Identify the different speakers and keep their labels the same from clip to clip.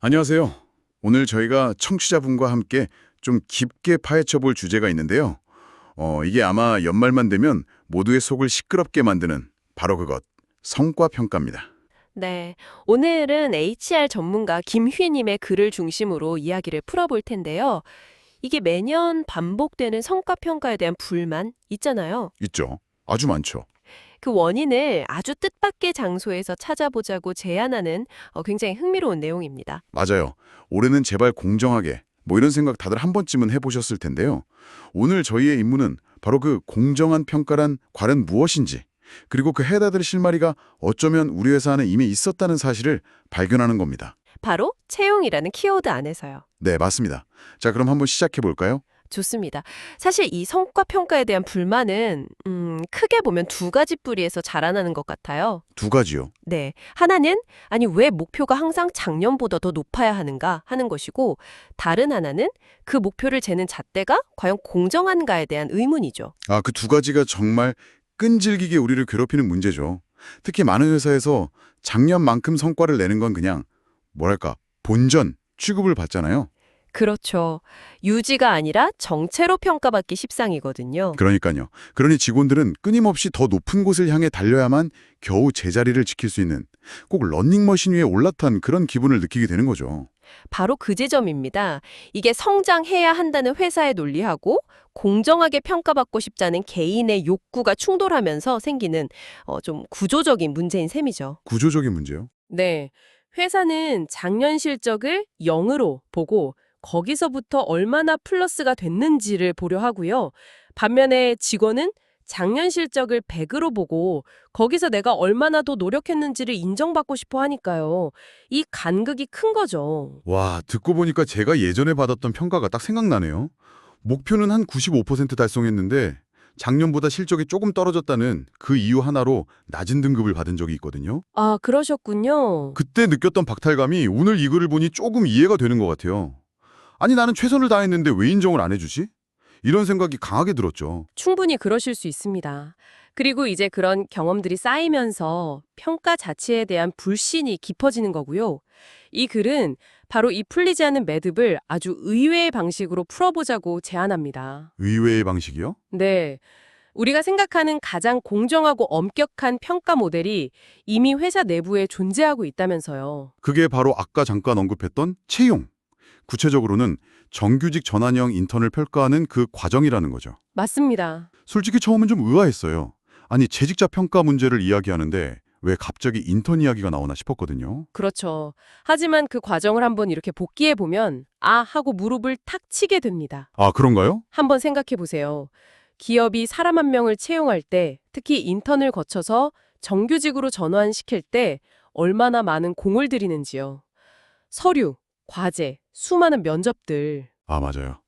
Speaker 1: 안녕하세요. 오늘 저희가 청취자분과 함께 좀 깊게 파헤쳐 볼 주제가 있는데요. 이게 아마 연말만 되면 모두의 속을 시끄럽게 만드는 바로 그것, 성과평가입니다.
Speaker 2: 네, 오늘은 HR 전문가 김휘님의 글을 중심으로 이야기를 풀어볼 텐데요. 이게 매년 반복되는 성과평가에 대한 불만 있잖아요.
Speaker 1: 있죠? 아주 많죠.
Speaker 2: 그 원인을 아주 뜻밖의 장소에서 찾아보자고 제안하는 굉장히 흥미로운 내용입니다.
Speaker 1: 맞아요. 올해는 제발 공정하게, 뭐 이런 생각 다들 한 번쯤은 해보셨을 텐데요. 오늘 저희의 임무는 바로 그 공정한 평가란 과연 무엇인지, 그리고 그 해다 될 실마리가 어쩌면 우리 회사 안에 이미 있었다는 사실을 발견하는 겁니다.
Speaker 2: 바로 채용이라는 키워드 안에서요.
Speaker 1: 네, 맞습니다. 자, 그럼 한번 시작해 볼까요?
Speaker 2: 좋습니다. 사실 이 성과평가에 대한 불만은 크게 보면 두 가지 뿌리에서 자라나는 것 같아요.
Speaker 1: 두 가지요.
Speaker 2: 네. 하나는 아니 왜 목표가 항상 작년보다 더 높아야 하는가 하는 것이고 다른 하나는 그 목표를 재는 잣대가 과연 공정한가에 대한 의문이죠.
Speaker 1: 아, 그 두 가지가 정말 끈질기게 우리를 괴롭히는 문제죠. 특히 많은 회사에서 작년만큼 성과를 내는 건 그냥 뭐랄까 본전 취급을 받잖아요.
Speaker 2: 그렇죠. 유지가 아니라 정체로 평가받기 십상이거든요.
Speaker 1: 그러니까요. 그러니 직원들은 끊임없이 더 높은 곳을 향해 달려야만 겨우 제자리를 지킬 수 있는 꼭 러닝머신 위에 올라탄 그런 기분을 느끼게 되는 거죠.
Speaker 2: 바로 그 지점입니다. 이게 성장해야 한다는 회사의 논리하고 공정하게 평가받고 싶다는 개인의 욕구가 충돌하면서 생기는 좀 구조적인 문제인 셈이죠.
Speaker 1: 구조적인 문제요.
Speaker 2: 네. 회사는 작년 실적을 0으로 보고 거기서부터 얼마나 플러스가 됐는지를 보려 하고요. 반면에 직원은 작년 실적을 100으로 보고 거기서 내가 얼마나 더 노력했는지를 인정받고 싶어 하니까요. 이 간극이 큰 거죠.
Speaker 1: 와, 듣고 보니까 제가 예전에 받았던 평가가 딱 생각나네요. 목표는 한 95% 달성했는데 작년보다 실적이 조금 떨어졌다는 그 이유 하나로 낮은 등급을 받은 적이 있거든요.
Speaker 2: 아, 그러셨군요.
Speaker 1: 그때 느꼈던 박탈감이 오늘 이 글을 보니 조금 이해가 되는 것 같아요. 아니 나는 최선을 다했는데 왜 인정을 안 해주지? 이런 생각이 강하게 들었죠.
Speaker 2: 충분히 그러실 수 있습니다. 그리고 이제 그런 경험들이 쌓이면서 평가 자체에 대한 불신이 깊어지는 거고요. 이 글은 바로 이 풀리지 않는 매듭을 아주 의외의 방식으로 풀어보자고 제안합니다.
Speaker 1: 의외의 방식이요?
Speaker 2: 네. 우리가 생각하는 가장 공정하고 엄격한 평가 모델이 이미 회사 내부에 존재하고 있다면서요.
Speaker 1: 그게 바로 아까 잠깐 언급했던 채용. 구체적으로는 정규직 전환형 인턴을 평가하는 그 과정이라는 거죠.
Speaker 2: 맞습니다.
Speaker 1: 솔직히 처음엔 좀 의아했어요. 아니 재직자 평가 문제를 이야기하는데 왜 갑자기 인턴 이야기가 나오나 싶었거든요.
Speaker 2: 그렇죠. 하지만 그 과정을 한번 이렇게 복기해 보면 아 하고 무릎을 탁 치게 됩니다.
Speaker 1: 아 그런가요?
Speaker 2: 한번 생각해 보세요. 기업이 사람 한 명을 채용할 때, 특히 인턴을 거쳐서 정규직으로 전환시킬 때 얼마나 많은 공을 들이는지요. 서류, 과제, 수많은 면접들.
Speaker 1: 아 맞아요.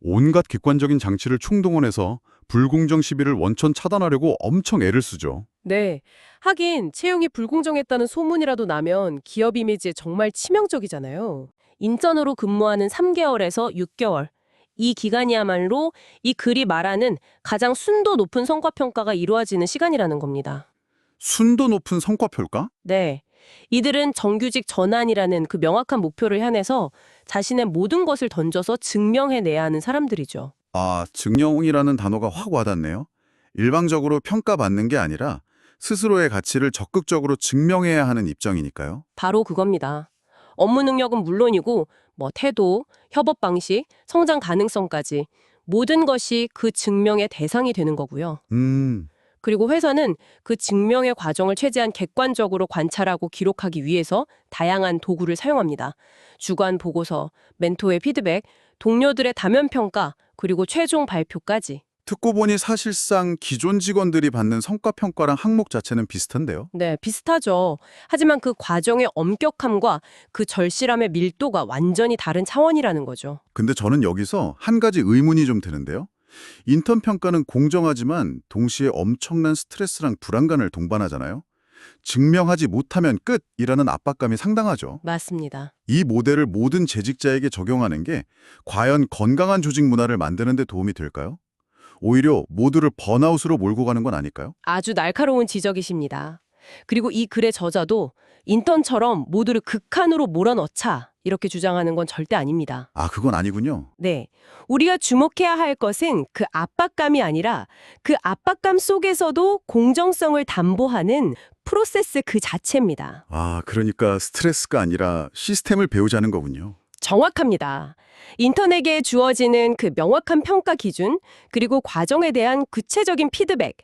Speaker 1: 온갖 객관적인 장치를 총동원해서 불공정 시비를 원천 차단하려고 엄청 애를 쓰죠.
Speaker 2: 네. 하긴 채용이 불공정했다는 소문이라도 나면 기업 이미지에 정말 치명적이잖아요. 인턴으로 근무하는 3개월에서 6개월. 이 기간이야말로 이 글이 말하는 가장 순도 높은 성과평가가 이루어지는 시간이라는 겁니다.
Speaker 1: 순도 높은 성과 평가?
Speaker 2: 네. 이들은 정규직 전환이라는 그 명확한 목표를 향해서 자신의 모든 것을 던져서 증명해내야 하는 사람들이죠.
Speaker 1: 아, 증명이라는 단어가 확 와닿네요. 일방적으로 평가받는 게 아니라 스스로의 가치를 적극적으로 증명해야 하는 입장이니까요.
Speaker 2: 바로 그겁니다. 업무 능력은 물론이고 태도, 협업 방식, 성장 가능성까지 모든 것이 그 증명의 대상이 되는 거고요. 그리고 회사는 그 증명의 과정을 최대한 객관적으로 관찰하고 기록하기 위해서 다양한 도구를 사용합니다. 주간 보고서, 멘토의 피드백, 동료들의 다면 평가, 그리고 최종 발표까지.
Speaker 1: 듣고 보니 사실상 기존 직원들이 받는 성과 평가랑 항목 자체는 비슷한데요.
Speaker 2: 네, 비슷하죠. 하지만 그 과정의 엄격함과 그 절실함의 밀도가 완전히 다른 차원이라는 거죠.
Speaker 1: 근데 저는 여기서 한 가지 의문이 좀 드는데요. 인턴 평가는 공정하지만 동시에 엄청난 스트레스랑 불안감을 동반하잖아요. 증명하지 못하면 끝이라는 압박감이 상당하죠.
Speaker 2: 맞습니다.
Speaker 1: 이 모델을 모든 재직자에게 적용하는 게 과연 건강한 조직 문화를 만드는 데 도움이 될까요? 오히려 모두를 번아웃으로 몰고 가는 건 아닐까요?
Speaker 2: 아주 날카로운 지적이십니다. 그리고 이 글의 저자도 인턴처럼 모두를 극한으로 몰아넣자 이렇게 주장하는 건 절대 아닙니다.
Speaker 1: 아, 그건 아니군요.
Speaker 2: 네. 우리가 주목해야 할 것은 그 압박감이 아니라 그 압박감 속에서도 공정성을 담보하는 프로세스 그 자체입니다.
Speaker 1: 아, 그러니까 스트레스가 아니라 시스템을 배우자는 거군요.
Speaker 2: 정확합니다. 인턴에게 주어지는 그 명확한 평가 기준, 그리고 과정에 대한 구체적인 피드백,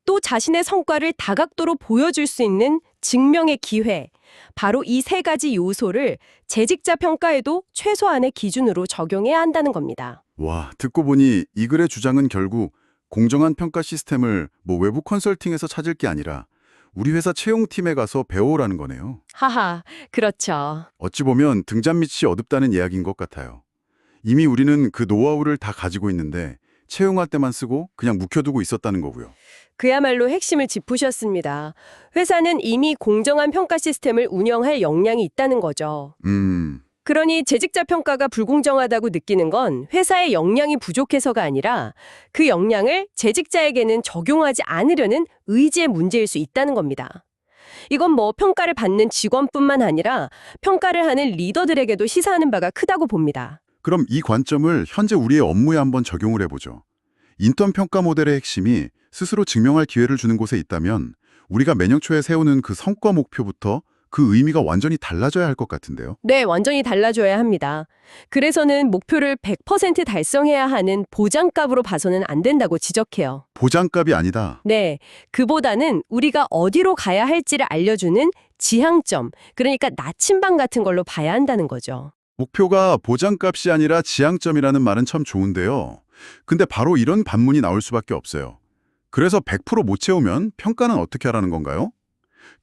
Speaker 2: 또 자신의 성과를 다각도로 보여줄 수 있는 증명의 기회, 바로 이 세 가지 요소를 재직자 평가에도 최소한의 기준으로 적용해야 한다는 겁니다.
Speaker 1: 와, 듣고 보니 이 글의 주장은 결국 공정한 평가 시스템을 외부 컨설팅에서 찾을 게 아니라 우리 회사 채용팀에 가서 배워오라는 거네요.
Speaker 2: 하하, 그렇죠.
Speaker 1: 어찌 보면 등잔 밑이 어둡다는 이야기인 것 같아요. 이미 우리는 그 노하우를 다 가지고 있는데 채용할 때만 쓰고 그냥 묵혀두고 있었다는 거고요.
Speaker 2: 그야말로 핵심을 짚으셨습니다. 회사는 이미 공정한 평가 시스템을 운영할 역량이 있다는 거죠. 그러니 재직자 평가가 불공정하다고 느끼는 건 회사의 역량이 부족해서가 아니라 그 역량을 재직자에게는 적용하지 않으려는 의지의 문제일 수 있다는 겁니다. 이건 평가를 받는 직원뿐만 아니라 평가를 하는 리더들에게도 시사하는 바가 크다고 봅니다.
Speaker 1: 그럼 이 관점을 현재 우리의 업무에 한번 적용을 해보죠. 인턴 평가 모델의 핵심이 스스로 증명할 기회를 주는 곳에 있다면 우리가 매년 초에 세우는 그 성과 목표부터 그 의미가 완전히 달라져야 할 것 같은데요.
Speaker 2: 네, 완전히 달라져야 합니다. 그래서는 목표를 100% 달성해야 하는 보장값으로 봐서는 안 된다고 지적해요.
Speaker 1: 보장값이 아니다.
Speaker 2: 네, 그보다는 우리가 어디로 가야 할지를 알려주는 지향점, 그러니까 나침반 같은 걸로 봐야 한다는 거죠.
Speaker 1: 목표가 보장값이 아니라 지향점이라는 말은 참 좋은데요. 근데 바로 이런 반문이 나올 수밖에 없어요. 그래서 100% 못 채우면 평가는 어떻게 하라는 건가요?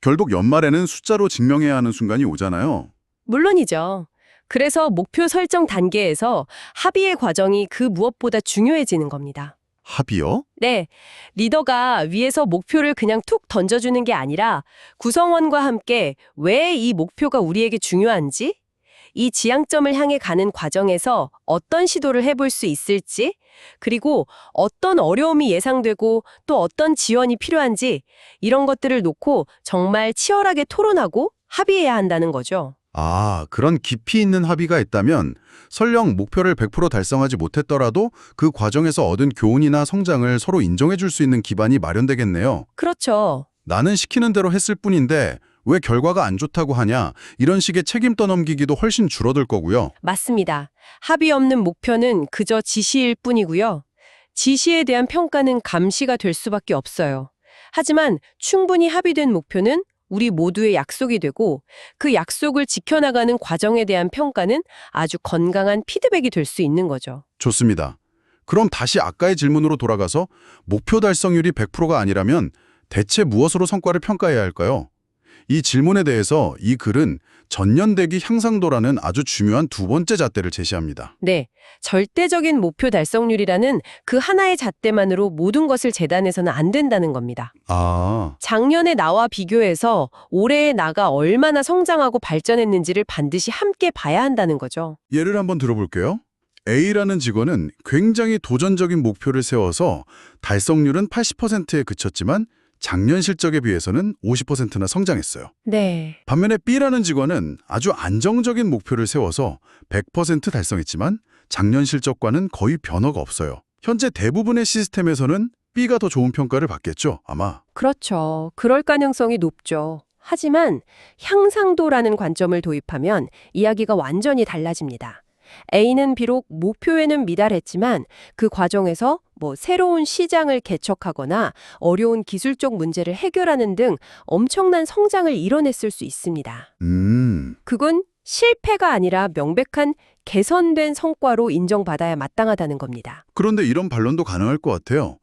Speaker 1: 결국 연말에는 숫자로 증명해야 하는 순간이 오잖아요.
Speaker 2: 물론이죠. 그래서 목표 설정 단계에서 합의의 과정이 그 무엇보다 중요해지는 겁니다.
Speaker 1: 합의요?
Speaker 2: 네, 리더가 위에서 목표를 그냥 툭 던져주는 게 아니라 구성원과 함께 왜 이 목표가 우리에게 중요한지, 이 지향점을 향해 가는 과정에서 어떤 시도를 해볼 수 있을지, 그리고 어떤 어려움이 예상되고 또 어떤 지원이 필요한지 이런 것들을 놓고 정말 치열하게 토론하고 합의해야 한다는 거죠.
Speaker 1: 아, 그런 깊이 있는 합의가 있다면 설령 목표를 100% 달성하지 못했더라도 그 과정에서 얻은 교훈이나 성장을 서로 인정해 줄 수 있는 기반이 마련되겠네요.
Speaker 2: 그렇죠.
Speaker 1: 나는 시키는 대로 했을 뿐인데 왜 결과가 안 좋다고 하냐, 이런 식의 책임 떠넘기기도 훨씬 줄어들 거고요.
Speaker 2: 맞습니다. 합의 없는 목표는 그저 지시일 뿐이고요. 지시에 대한 평가는 감시가 될 수밖에 없어요. 하지만 충분히 합의된 목표는 우리 모두의 약속이 되고 그 약속을 지켜나가는 과정에 대한 평가는 아주 건강한 피드백이 될 수 있는 거죠.
Speaker 1: 좋습니다. 그럼 다시 아까의 질문으로 돌아가서 목표 달성률이 100%가 아니라면 대체 무엇으로 성과를 평가해야 할까요? 이 질문에 대해서 이 글은 전년대기 향상도라는 아주 중요한 두 번째 잣대를 제시합니다.
Speaker 2: 네, 절대적인 목표 달성률이라는 그 하나의 잣대만으로 모든 것을 재단해서는 안 된다는 겁니다.
Speaker 1: 아,
Speaker 2: 작년의 나와 비교해서 올해의 나가 얼마나 성장하고 발전했는지를 반드시 함께 봐야 한다는 거죠.
Speaker 1: 예를 한번 들어볼게요. A라는 직원은 굉장히 도전적인 목표를 세워서 달성률은 80%에 그쳤지만 작년 실적에 비해서는 50%나 성장했어요.
Speaker 2: 네.
Speaker 1: 반면에 B라는 직원은 아주 안정적인 목표를 세워서 100% 달성했지만 작년 실적과는 거의 변화가 없어요. 현재 대부분의 시스템에서는 B가 더 좋은 평가를 받겠죠, 아마.
Speaker 2: 그렇죠. 그럴 가능성이 높죠. 하지만 향상도라는 관점을 도입하면 이야기가 완전히 달라집니다. A는 비록 목표에는 미달했지만 그 과정에서 새로운 시장을 개척하거나 어려운 기술적 문제를 해결하는 등 엄청난 성장을 이뤄냈을 수 있습니다. 그건 실패가 아니라 명백한 개선된 성과로 인정받아야 마땅하다는 겁니다.
Speaker 1: 그런데 이런 반론도 가능할 것 같아요.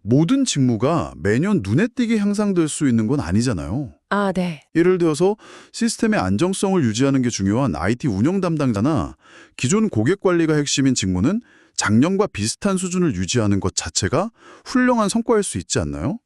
Speaker 1: 모든 직무가 매년 눈에 띄게 향상될 수 있는 건 아니잖아요.
Speaker 2: 아, 네.
Speaker 1: 예를 들어서 시스템의 안정성을 유지하는 게 중요한 IT 운영 담당자나 기존 고객 관리가 핵심인 직무는 작년과 비슷한 수준을 유지하는 것 자체가 훌륭한 성과일 수 있지 않나요?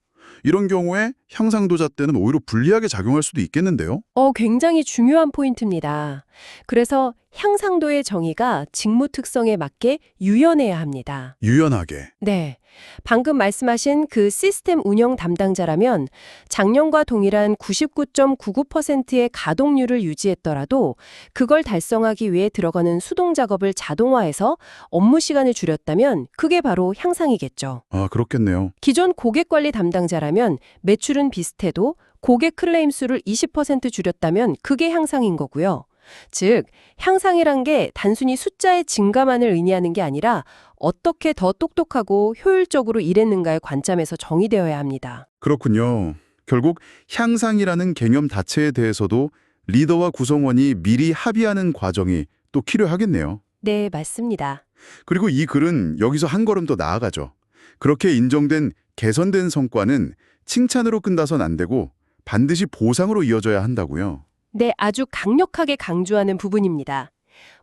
Speaker 1: 이런 경우에 향상도 잣대는 오히려 불리하게 작용할 수도 있겠는데요?
Speaker 2: 굉장히 중요한 포인트입니다. 그래서 향상도의 정의가 직무 특성에 맞게 유연해야 합니다.
Speaker 1: 유연하게.
Speaker 2: 네. 방금 말씀하신 그 시스템 운영 담당자라면 작년과 동일한 99.99%의 가동률을 유지했더라도 그걸 달성하기 위해 들어가는 수동 작업을 자동화해서 업무 시간을 줄였다면 그게 바로 향상이겠죠.
Speaker 1: 아, 그렇겠네요.
Speaker 2: 기존 고객 관리 담당자라면 매출은 비슷해도 고객 클레임 수를 20% 줄였다면 그게 향상인 거고요. 즉, 향상이란 게 단순히 숫자의 증가만을 의미하는 게 아니라 어떻게 더 똑똑하고 효율적으로 일했는가의 관점에서 정의되어야 합니다.
Speaker 1: 그렇군요. 결국 향상이라는 개념 자체에 대해서도 리더와 구성원이 미리 합의하는 과정이 또 필요하겠네요.
Speaker 2: 네, 맞습니다.
Speaker 1: 그리고 이 글은 여기서 한 걸음 더 나아가죠. 그렇게 인정된 개선된 성과는 칭찬으로 끝나선 안 되고 반드시 보상으로 이어져야 한다고요.
Speaker 2: 네, 아주 강력하게 강조하는 부분입니다.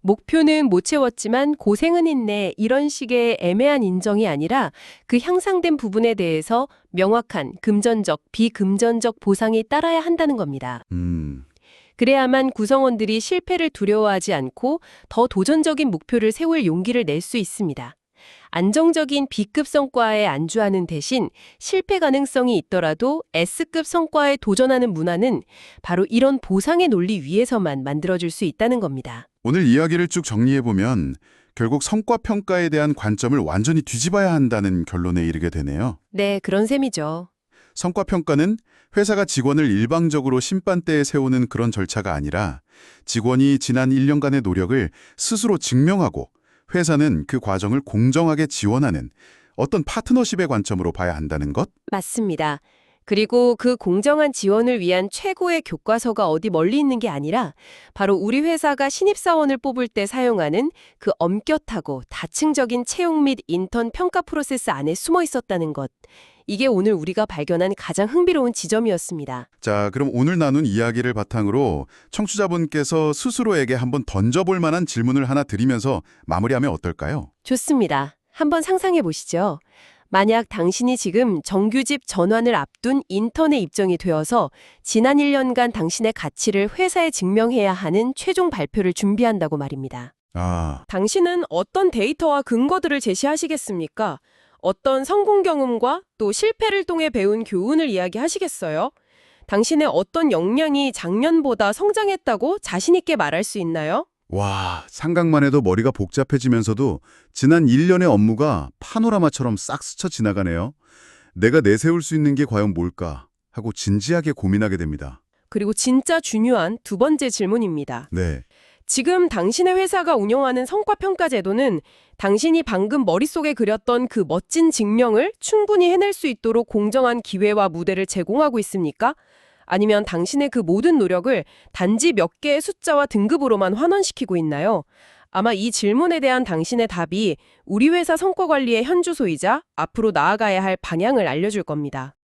Speaker 2: 목표는 못 채웠지만 고생은 했네 이런 식의 애매한 인정이 아니라 그 향상된 부분에 대해서 명확한 금전적, 비금전적 보상이 따라야 한다는 겁니다. 그래야만 구성원들이 실패를 두려워하지 않고 더 도전적인 목표를 세울 용기를 낼 수 있습니다. 안정적인 B급 성과에 안주하는 대신 실패 가능성이 있더라도 S급 성과에 도전하는 문화는 바로 이런 보상의 논리 위에서만 만들어질 수 있다는 겁니다.
Speaker 1: 오늘 이야기를 쭉 정리해보면 결국 성과 평가에 대한 관점을 완전히 뒤집어야 한다는 결론에 이르게 되네요.
Speaker 2: 네, 그런 셈이죠.
Speaker 1: 성과 평가는 회사가 직원을 일방적으로 심판대에 세우는 그런 절차가 아니라 직원이 지난 1년간의 노력을 스스로 증명하고 회사는 그 과정을 공정하게 지원하는 어떤 파트너십의 관점으로 봐야 한다는 것?
Speaker 2: 맞습니다. 그리고 그 공정한 지원을 위한 최고의 교과서가 어디 멀리 있는 게 아니라 바로 우리 회사가 신입사원을 뽑을 때 사용하는 그 엄격하고 다층적인 채용 및 인턴 평가 프로세스 안에 숨어 있었다는 것. 이게 오늘 우리가 발견한 가장 흥미로운 지점이었습니다.
Speaker 1: 자, 그럼 오늘 나눈 이야기를 바탕으로 청취자분께서 스스로에게 한번 던져볼 만한 질문을 하나 드리면서 마무리하면 어떨까요?
Speaker 2: 좋습니다. 한번 상상해 보시죠. 만약 당신이 지금 정규직 전환을 앞둔 인턴에 입점이 되어서 지난 1년간 당신의 가치를 회사에 증명해야 하는 최종 발표를 준비한다고 말입니다. 당신은 어떤 데이터와 근거들을 제시하시겠습니까? 어떤 성공 경험과 또 실패를 통해 배운 교훈을 이야기하시겠어요? 당신의 어떤 역량이 작년보다 성장했다고 자신 있게 말할 수 있나요?
Speaker 1: 와, 생각만 해도 머리가 복잡해지면서도 지난 1년의 업무가 파노라마처럼 싹 스쳐 지나가네요. 내가 내세울 수 있는 게 과연 뭘까 하고 진지하게 고민하게 됩니다.
Speaker 2: 그리고 진짜 중요한 두 번째 질문입니다.
Speaker 1: 네.
Speaker 2: 지금 당신의 회사가 운영하는 성과평가 제도는 당신이 방금 머릿속에 그렸던 그 멋진 증명을 충분히 해낼 수 있도록 공정한 기회와 무대를 제공하고 있습니까? 아니면 당신의 그 모든 노력을 단지 몇 개의 숫자와 등급으로만 환원시키고 있나요? 아마 이 질문에 대한 당신의 답이 우리 회사 성과 관리의 현주소이자 앞으로 나아가야 할 방향을 알려줄 겁니다.